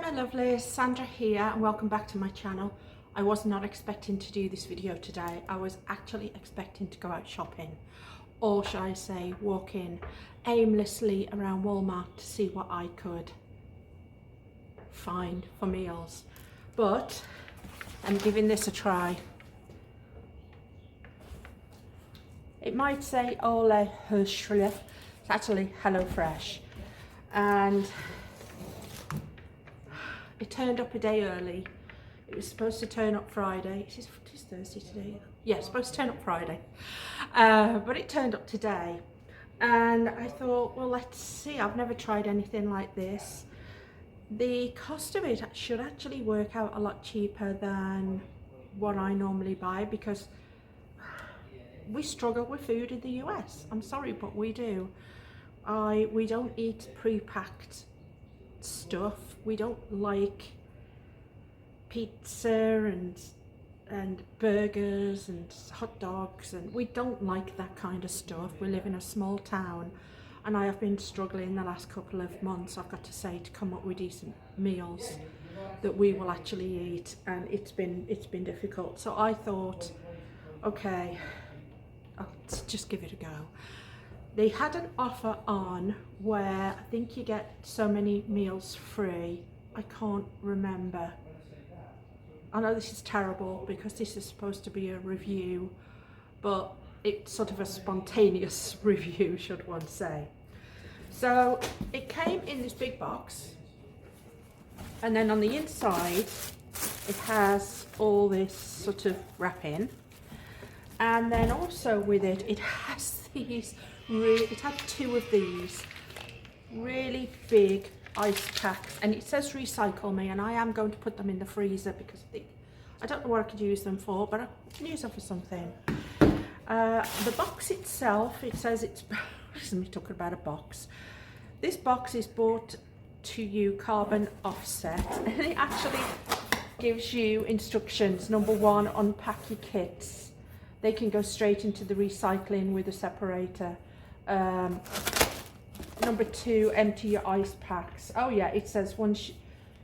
Hi lovelies, Sandra here and welcome back to my channel. I was not expecting to do this video today. I was actually expecting to go out shopping, or should I say walking aimlessly around Walmart to see what I could find for meals. But I'm giving this a try. It might say Ole Hirschle, it's actually HelloFresh, and it turned up a day early. It was supposed to turn up Friday. It is Thursday today. Yeah, it's supposed to turn up Friday. But it turned up today. And I thought, well, let's see. I've never tried anything like this. The cost of it should actually work out a lot cheaper than what I normally buy, because we struggle with food in the US. I'm sorry, but we do. We don't eat pre-packed stuff. We don't like pizza and burgers and hot dogs, and we don't like that kind of stuff. We live in a small town, and I have been struggling the last couple of months, I've got to say, to come up with decent meals that we will actually eat, and it's been difficult. So I thought, okay, I'll just give it a go. They had an offer on where I think you get so many meals free. I can't remember. I know this is terrible because this is supposed to be a review, but it's sort of a spontaneous review, should one say. So it came in this big box, and then on the inside it has all this sort of wrapping, and then also with it, it has these it had two of these really big ice packs, and it says recycle me, and I am going to put them in the freezer because I don't know what I could use them for, but I can use them for something. The box itself, it says it's me talking about a box. This box is bought to you carbon offset, and it actually gives you instructions. Number one, unpack your kits. They can go straight into the recycling with a separator. Number two, empty your ice packs. Oh yeah, it says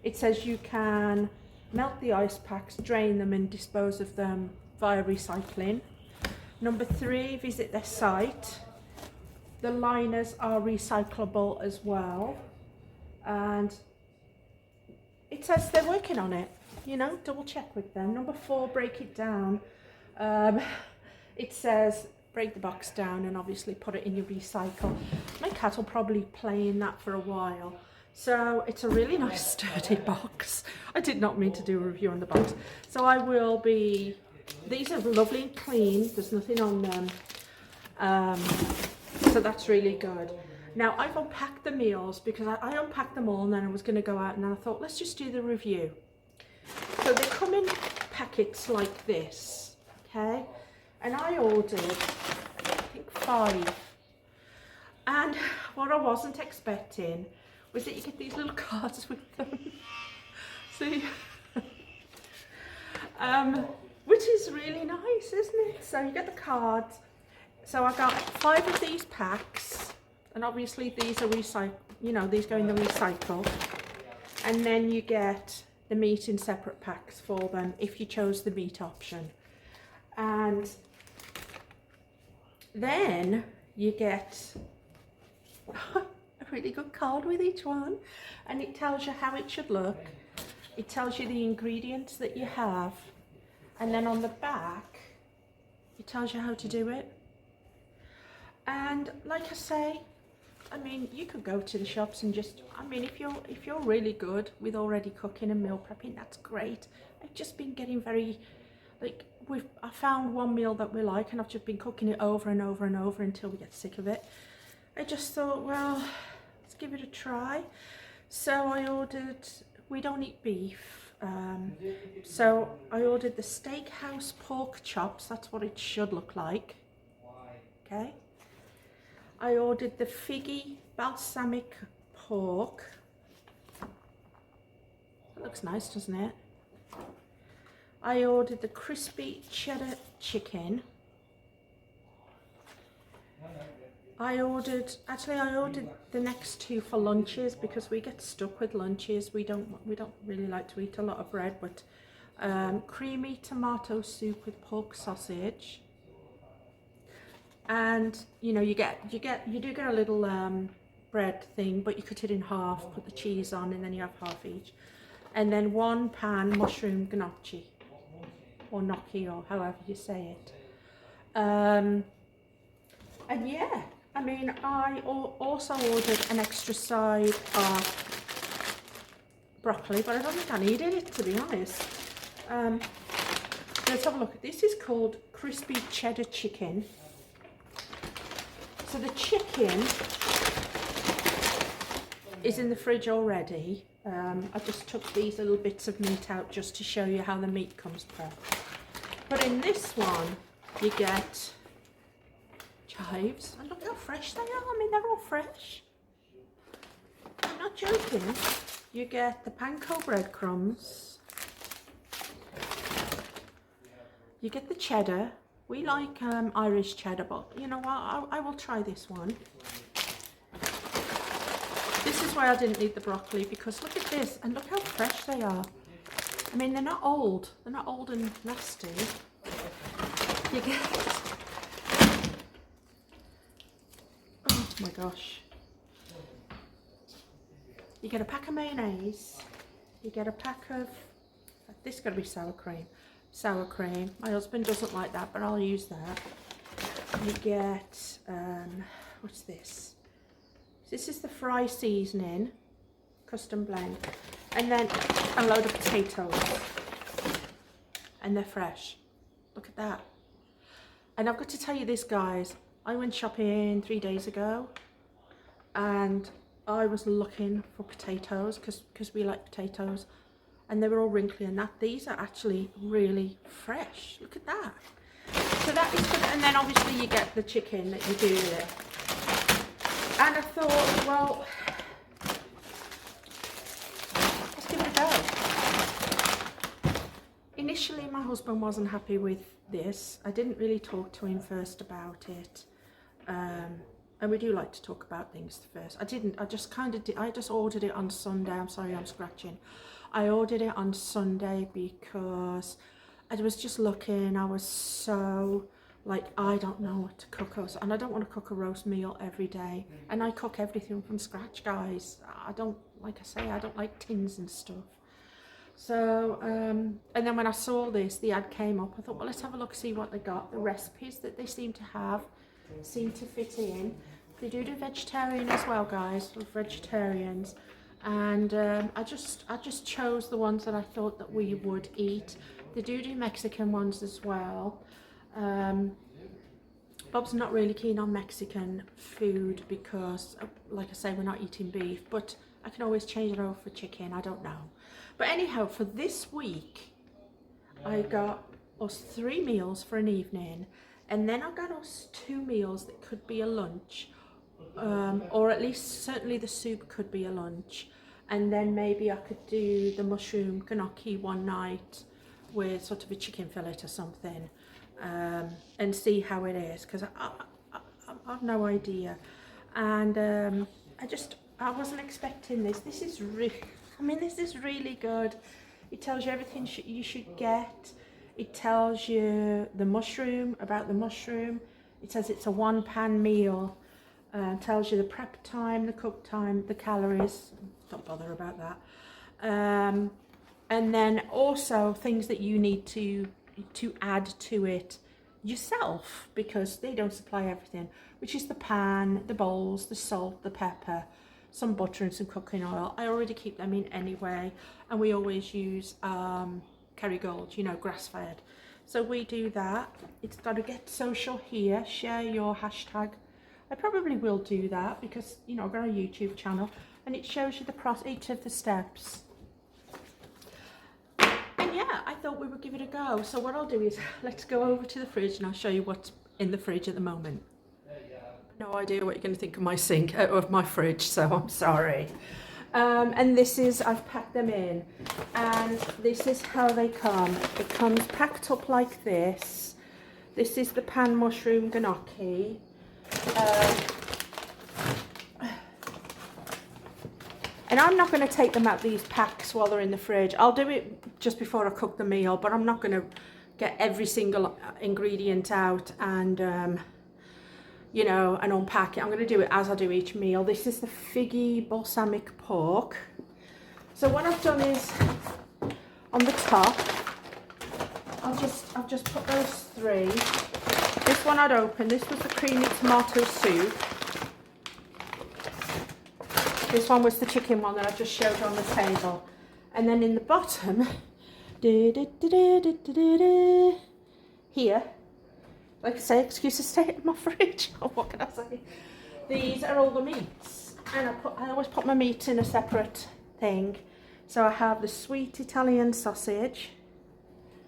it says you can melt the ice packs, drain them and dispose of them via recycling. Number three, visit their site. The liners are recyclable as well, and it says they're working on it, you know, double check with them. Number four, break it down. It says break the box down and obviously put it in your recycle. My cat will probably play in that for a while. So it's a really nice sturdy box. I did not mean to do a review on the box. So I will be, these are lovely and clean, there's nothing on them. So that's really good. Now I've unpacked the meals because I unpacked them all, and then I was going to go out, and then I thought, let's just do the review. So they come in packets like this, okay? And I ordered, I think 5. And what I wasn't expecting was that you get these little cards with them. See? Which is really nice, isn't it? So you get the cards. So I got 5 of these packs, and obviously these are recycle, you know, these go in the recycle. And then you get the meat in separate packs for them if you chose the meat option. And then you get a really good card with each one, and it tells you how it should look. It tells you the ingredients that you have, and then on the back it tells you how to do it. And like I say, I mean, you could go to the shops and just, I mean, if you're really good with already cooking and meal prepping, that's great. I've just been getting very, like, I found one meal that we like, and I've just been cooking it over and over and over until we get sick of it. I just thought, well, let's give it a try. So I ordered, we don't eat beef, so I ordered the Steakhouse pork chops. That's what it should look like. Okay. I ordered the Figgy balsamic pork. That looks nice, doesn't it? I ordered the crispy cheddar chicken. I ordered the next two for lunches because we get stuck with lunches. We don't really like to eat a lot of bread, but creamy tomato soup with pork sausage. And you know, you do get a little bread thing, but you cut it in half, put the cheese on, and then you have half each. And then 1 pan mushroom gnocchi, or gnocchi, or however you say it. And yeah, I mean, I also ordered an extra side of broccoli, but I don't think I needed it, to be honest. Let's have a look. This is called crispy cheddar chicken. So the chicken is in the fridge already. I just took these little bits of meat out just to show you how the meat comes prepped. But in this one, you get chives. And look how fresh they are. I mean, they're all fresh. I'm not joking. You get the panko breadcrumbs. You get the cheddar. We like Irish cheddar, but you know what? I will try this one. This is why I didn't need the broccoli, because look at this, and look how fresh they are. I mean, they're not old. They're not old and nasty. You get... Oh my gosh. You get a pack of mayonnaise. You get a pack of... This is going to be sour cream. Sour cream. My husband doesn't like that, but I'll use that. You get... what's this? This is the fry seasoning, custom blend, and then a load of potatoes, and they're fresh. Look at that. And I've got to tell you this, guys, I went shopping 3 days ago, and I was looking for potatoes because we like potatoes, and they were all wrinkly, and these are actually really fresh. Look at that. So that is good. And then obviously you get the chicken that you do with it. And I thought, well, let's give it a go. Initially, my husband wasn't happy with this. I didn't really talk to him first about it. And we do like to talk about things first. I just ordered it on Sunday. I'm sorry, I'm scratching. I ordered it on Sunday because I was just looking. I was so... like, I don't know what to cook us, and I don't want to cook a roast meal every day, and I cook everything from scratch, guys. I don't, like I say, I don't like tins and stuff. So and then when I saw this, the ad came up, I thought, well, let's have a look, see what they got. The recipes that they seem to have seem to fit in. They do vegetarian as well, guys, for vegetarians. And I just chose the ones that I thought that we would eat. They do Mexican ones as well. Bob's not really keen on Mexican food because, like I say, we're not eating beef, but I can always change it over for chicken. I don't know. But anyhow, for this week, I got us 3 meals for an evening, and then I got us 2 meals that could be a lunch, or at least certainly the soup could be a lunch, and then maybe I could do the mushroom gnocchi one night with sort of a chicken fillet or something. And see how it is, because I've no idea. And I wasn't expecting this. This is really good. It tells you everything you should get. It tells you about the mushroom. It says it's a 1-pan meal. Tells you the prep time, the cook time, the calories. Don't bother about that. And then also things that you need to add to it yourself, because they don't supply everything, which is the pan, the bowls, the salt, the pepper, some butter and some cooking oil. I already keep them in anyway, and we always use Kerrygold, you know, grass-fed. So we do that. It's got to get social here, share your hashtag. I probably will do that because, you know, I've got a YouTube channel, and it shows you each of the steps. Yeah, I thought we would give it a go. So what I'll do is, let's go over to the fridge and I'll show you what's in the fridge at the moment. No idea what you're going to think of my sink, of my fridge, so I'm sorry. And this is, I've packed them in, and this is how they come. It comes packed up like this. This is the pan mushroom gnocchi. And I'm not going to take them out these packs while they're in the fridge. I'll do it just before I cook the meal, but I'm not going to get every single ingredient out and, you know, and unpack it. I'm going to do it as I do each meal. This is the figgy balsamic pork. So what I've done is, on the top, I've just put those three. This one I'd open. This was the creamy tomato soup. This one was the chicken one that I just showed on the table. And then in the bottom, here, like I say, excuse the state of my fridge. What can I say? These are all the meats. And I always put my meat in a separate thing. So I have the sweet Italian sausage,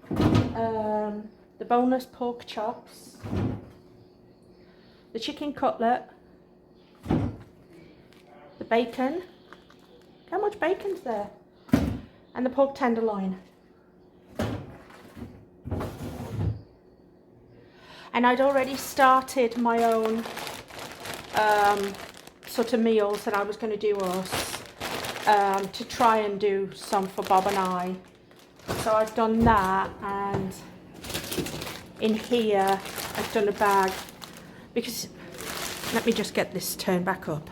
the boneless pork chops, the chicken cutlet, the bacon. How much bacon's there? And the pork tenderloin. And I'd already started my own sort of meals that I was going to do us to try and do some for Bob and I. So I've done that, and in here I've done a bag because, let me just get this turned back up.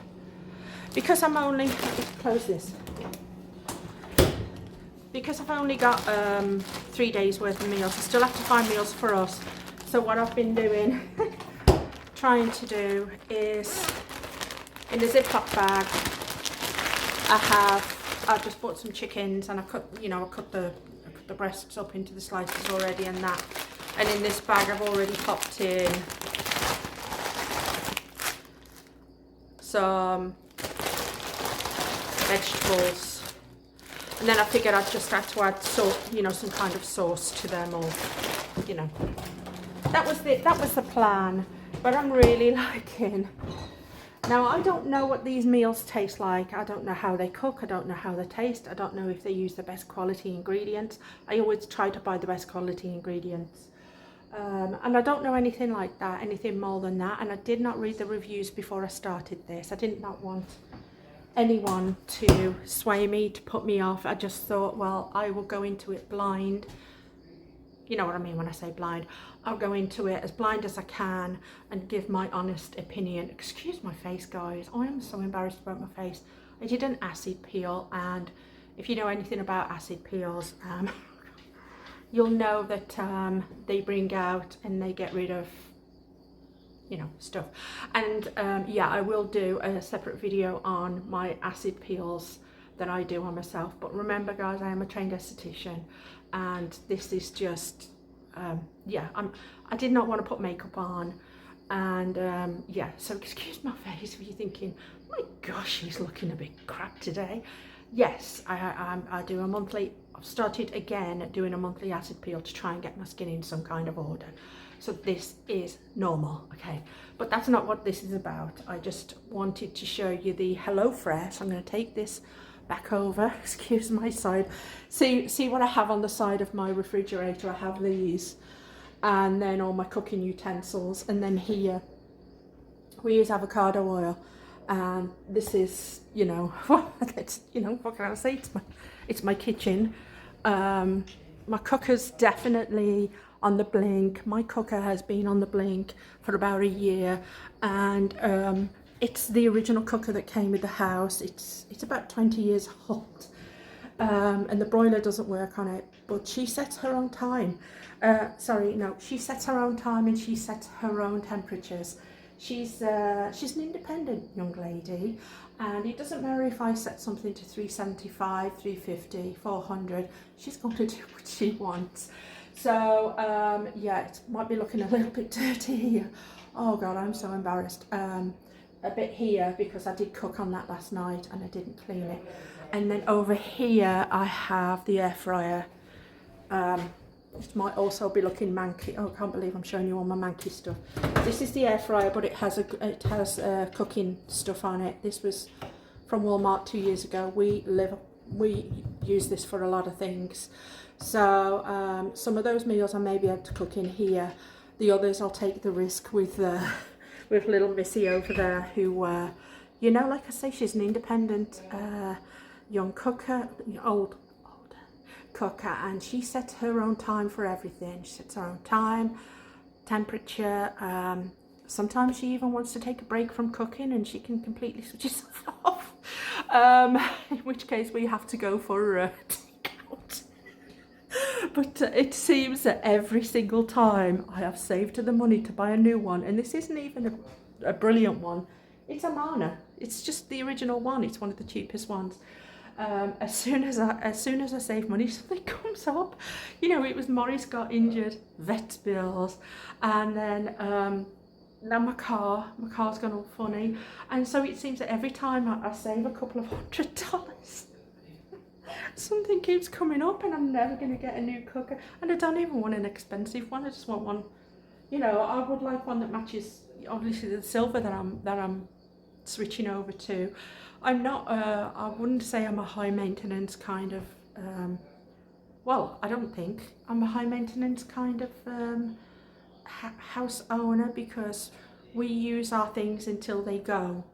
Because I'm only, close this. Because I've only got 3 days worth of meals, I still have to find meals for us. So what I've been doing, trying to do is, in a Ziploc bag, I've just bought some chickens, and I cut the breasts up into the slices already and that. And in this bag I've already popped in some vegetables, and then I figured I'd just have to add some kind of sauce to them, or that was the plan. But I'm really liking. Now, I don't know what these meals taste like. I don't know how they cook. I don't know how they taste. I don't know if they use the best quality ingredients. I always try to buy the best quality ingredients. And I don't know anything like that, anything more than that. And I did not read the reviews before I started this. I did not want anyone to sway me, to put me off. I just thought, well, I will go into it blind. You know what I mean when I say blind. I'll go into it as blind as I can and give my honest opinion. Excuse my face, guys. I am so embarrassed about my face. I did an acid peel, and if you know anything about acid peels, you'll know that they bring out and they get rid of, stuff. And yeah, I will do a separate video on my acid peels that I do on myself. But remember, guys, I am a trained esthetician, and this is just yeah, I did not want to put makeup on, and yeah, so excuse my face if you're thinking, my gosh, she's looking a bit crap today. Yes, I do a monthly. I've started again doing a monthly acid peel to try and get my skin in some kind of order. So this is normal, okay? But that's not what this is about. I just wanted to show you the HelloFresh. I'm going to take this back over, excuse my side. See what I have on the side of my refrigerator. I have these, and then all my cooking utensils, and then here we use avocado oil, and this is, it's, what can I say, it's my kitchen. My cooker's definitely on the blink. My cooker has been on the blink for about a year, and it's the original cooker that came with the house. It's about 20 years old, and the broiler doesn't work on it, but she sets her own time. She sets her own time, and she sets her own temperatures. She's an independent young lady, and it doesn't matter if I set something to 375, 350, 400. She's going to do what she wants. So yeah, it might be looking a little bit dirty here. Oh God, I'm so embarrassed. A bit here because I did cook on that last night and I didn't clean it. And then over here I have the air fryer. It might also be looking manky. Oh, I can't believe I'm showing you all my manky stuff. This is the air fryer, but it has cooking stuff on it. This was from Walmart 2 years ago. We use this for a lot of things. So some of those meals I may be able to cook in here. The others I'll take the risk with little Missy over there, who like I say, she's an independent young cooker, old cooker, and she sets her own time for everything. She sets her own time, temperature. Sometimes she even wants to take a break from cooking and she can completely switch herself off. In which case we have to go for takeout. But it seems that every single time I have saved the money to buy a new one, and this isn't even a brilliant one. It's a Mana. It's just the original one. It's one of the cheapest ones. As soon as I save money, something comes up. You know, it was Morris got injured, vet bills, and then now my car's gone all funny, and so it seems that every time I save a couple of $100, something keeps coming up, and I'm never going to get a new cooker. And I don't even want an expensive one. I just want one. You know, I would like one that matches obviously the silver that I'm switching over to. I'm not, I wouldn't say I'm a high maintenance kind of, well, I don't think I'm a high maintenance kind of house owner, because we use our things until they go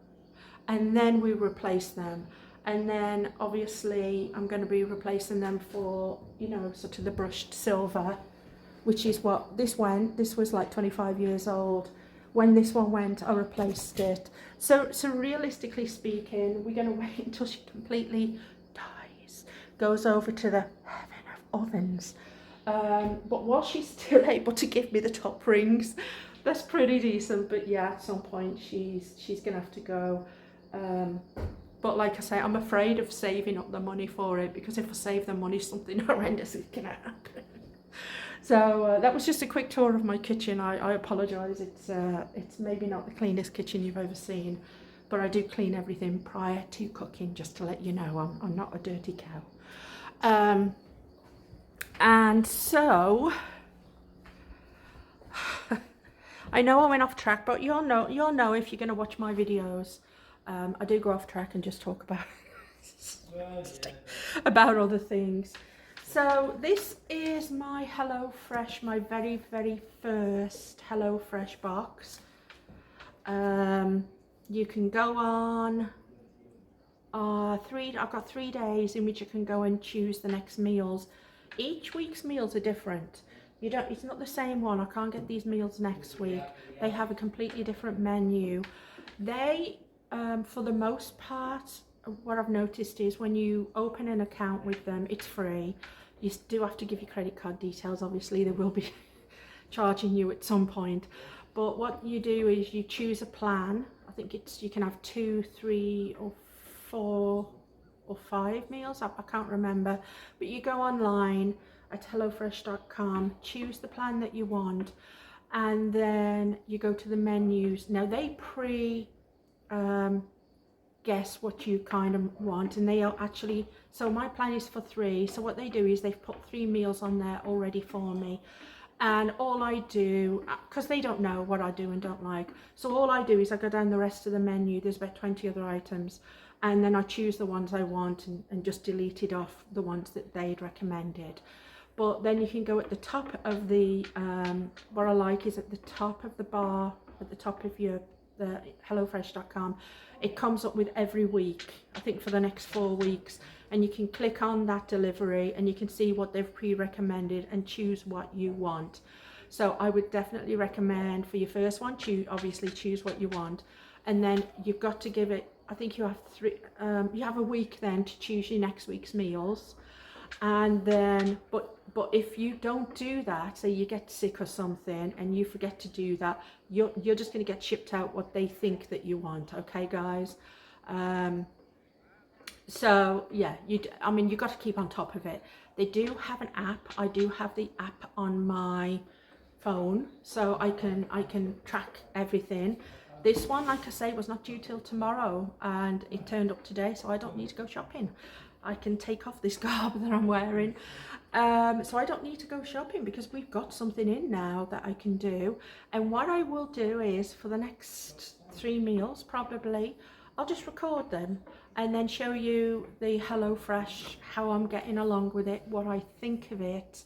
and then we replace them. And then obviously I'm going to be replacing them for, you know, sort of the brushed silver, which is what this went. This was like 25 years old. When this one went, I replaced it. So realistically speaking, we're going to wait until she completely dies, goes over to the heaven of ovens. But while she's still able to give me the top rings, that's pretty decent. But yeah, at some point she's going to have to go. But like I say, I'm afraid of saving up the money for it, because if I save the money, something horrendous is going to happen. So that was just a quick tour of my kitchen. I apologise, it's maybe not the cleanest kitchen you've ever seen, but I do clean everything prior to cooking, just to let you know I'm not a dirty cow. And so I know I went off track, but you'll know if you're going to watch my videos. I do go off track and just talk about other things. So this is my HelloFresh, my very, very first HelloFresh box. You can go on I've got 3 days in which you can go and choose the next meals. Each week's meals are different. It's not the same one. I can't get these meals next week. They have a completely different menu. They, for the most part, what I've noticed is when you open an account with them, it's free. You do have to give your credit card details. Obviously, they will be charging you at some point. But what you do is you choose a plan. I think you can have 2, 3 or 4 or 5 meals. I can't remember. But you go online at hellofresh.com, choose the plan that you want, and then you go to the menus. Now they guess what you kind of want, and they are actually, so my plan is for 3. So what they do is they've put 3 meals on there already for me, and all I do, because they don't know what I do and don't like, so all I do is I go down the rest of the menu. There's about 20 other items, and then I choose the ones I want and just deleted off the ones that they'd recommended. But then you can go at the top of the, what I like is at the top of the bar, at the top of the hellofresh.com, it comes up with every week, I think for the next 4 weeks, and you can click on that delivery and you can see what they've pre-recommended and choose what you want. So I would definitely recommend for your first one, obviously choose what you want, and then you've got to give it, I think you have a week then to choose your next week's meals. And then but if you don't do that, say you get sick or something and you forget to do that, you're just going to get shipped out what they think that you want. Okay guys, so yeah, I mean, you've got to keep on top of it. They do have an app. I do have the app on my phone, so I can track everything. This one, like I say, was not due till tomorrow, and it turned up today, so I don't need to go shopping. I can take off this garb that I'm wearing, so I don't need to go shopping because we've got something in now that I can do. And what I will do is, for the next 3 meals probably, I'll just record them and then show you the HelloFresh, how I'm getting along with it, what I think of it.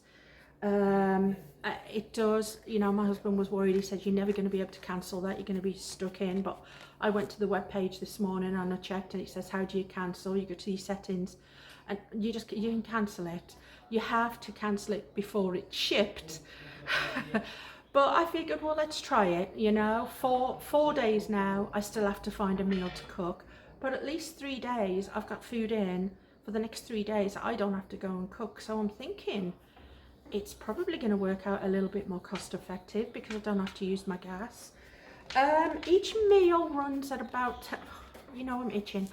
It does, you know, my husband was worried. He said, you're never going to be able to cancel that, you're going to be stuck in, but I went to the web page this morning and I checked, and it says, how do you cancel? You go to your settings and you can cancel it. You have to cancel it before it's shipped. But I figured, well, let's try it, you know. For 4 days now, I still have to find a meal to cook, but at least 3 days I've got food in for the next 3 days. I don't have to go and cook. So I'm thinking it's probably going to work out a little bit more cost effective because I don't have to use my gas. Each meal runs at about, you know, I'm itching.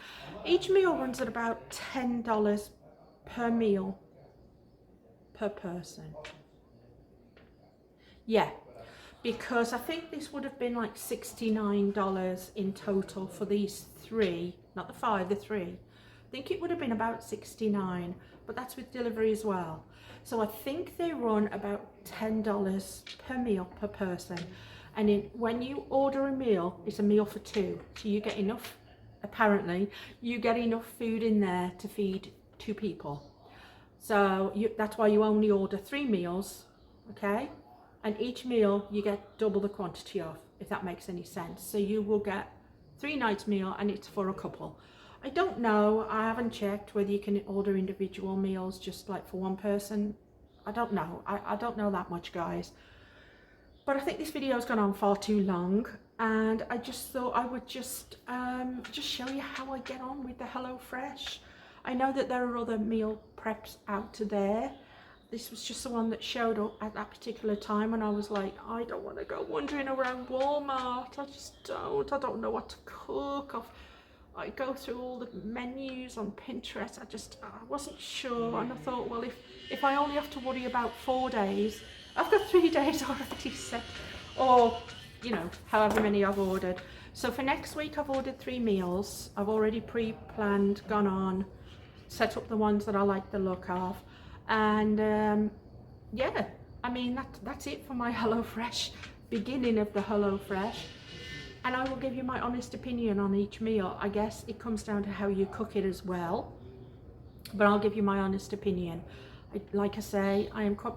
Each meal runs at about $10 per meal per person. Yeah, because I think this would have been like $69 in total for these 3, not the 5, the 3. I think it would have been about 69, but that's with delivery as well. So I think they run about $10 per meal per person. And when you order a meal, it's a meal for 2. So you get enough, apparently, you get enough food in there to feed 2 people. So that's why you only order 3 meals, okay? And each meal you get double the quantity of, if that makes any sense. So you will get 3 nights meal and it's for a couple. I don't know, I haven't checked whether you can order individual meals just like for one person. I don't know, I don't know that much, guys. But I think this video has gone on far too long, and I just thought I would just show you how I get on with the HelloFresh. I know that there are other meal preps out there. This was just the one that showed up at that particular time, and I was like, I don't want to go wandering around Walmart. I just don't. I don't know what to cook. I go through all the menus on Pinterest. I wasn't sure, and I thought, well, if I only have to worry about 4 days, I've got 3 days already set, or, you know, however many I've ordered. So for next week, I've ordered 3 meals. I've already pre-planned, gone on, set up the ones that I like the look of. And yeah, I mean, that's it for my HelloFresh, beginning of the HelloFresh. And I will give you my honest opinion on each meal. I guess it comes down to how you cook it as well, but I'll give you my honest opinion. Like I say, I am quite,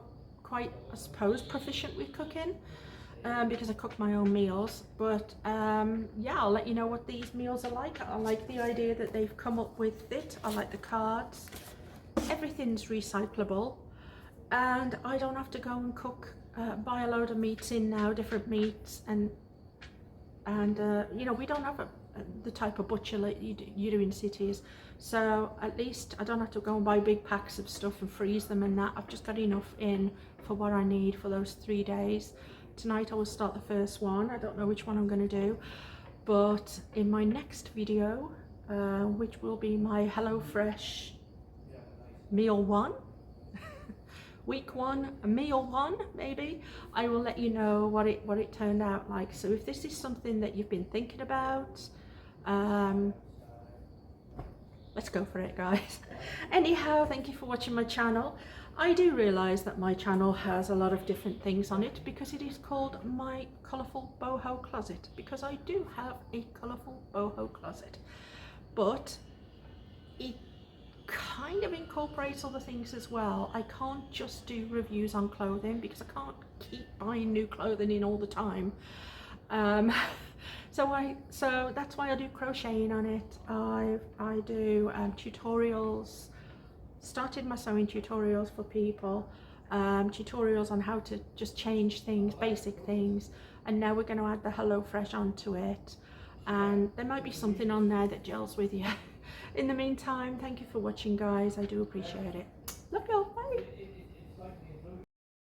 I suppose, proficient with cooking because I cook my own meals. But yeah, I'll let you know what these meals are like. I like the idea that they've come up with it. I like the cards. Everything's recyclable, and I don't have to go and cook, buy a load of meats in now, different meats, and you know, we don't have the type of butcher like you do in cities. So at least I don't have to go and buy big packs of stuff and freeze them and that. I've just got enough in for what I need for those 3 days. Tonight I will start the first one. I don't know which one I'm going to do, but in my next video, which will be my HelloFresh meal 1, week 1, meal 1 maybe, I will let you know what it turned out like. So if this is something that you've been thinking about, let's go for it, guys. Anyhow, thank you for watching my channel. I do realize that my channel has a lot of different things on it because it is called My Colourful Boho Closet, because I do have a colourful boho closet, but it kind of incorporates other things as well. I can't just do reviews on clothing because I can't keep buying new clothing in all the time. So that's why I do crocheting on it. I do tutorials, started my sewing tutorials for people, tutorials on how to just change things, basic things, and now we're going to add the HelloFresh onto it, and there might be something on there that gels with you. In the meantime, thank you for watching, guys. I do appreciate it. Love you all.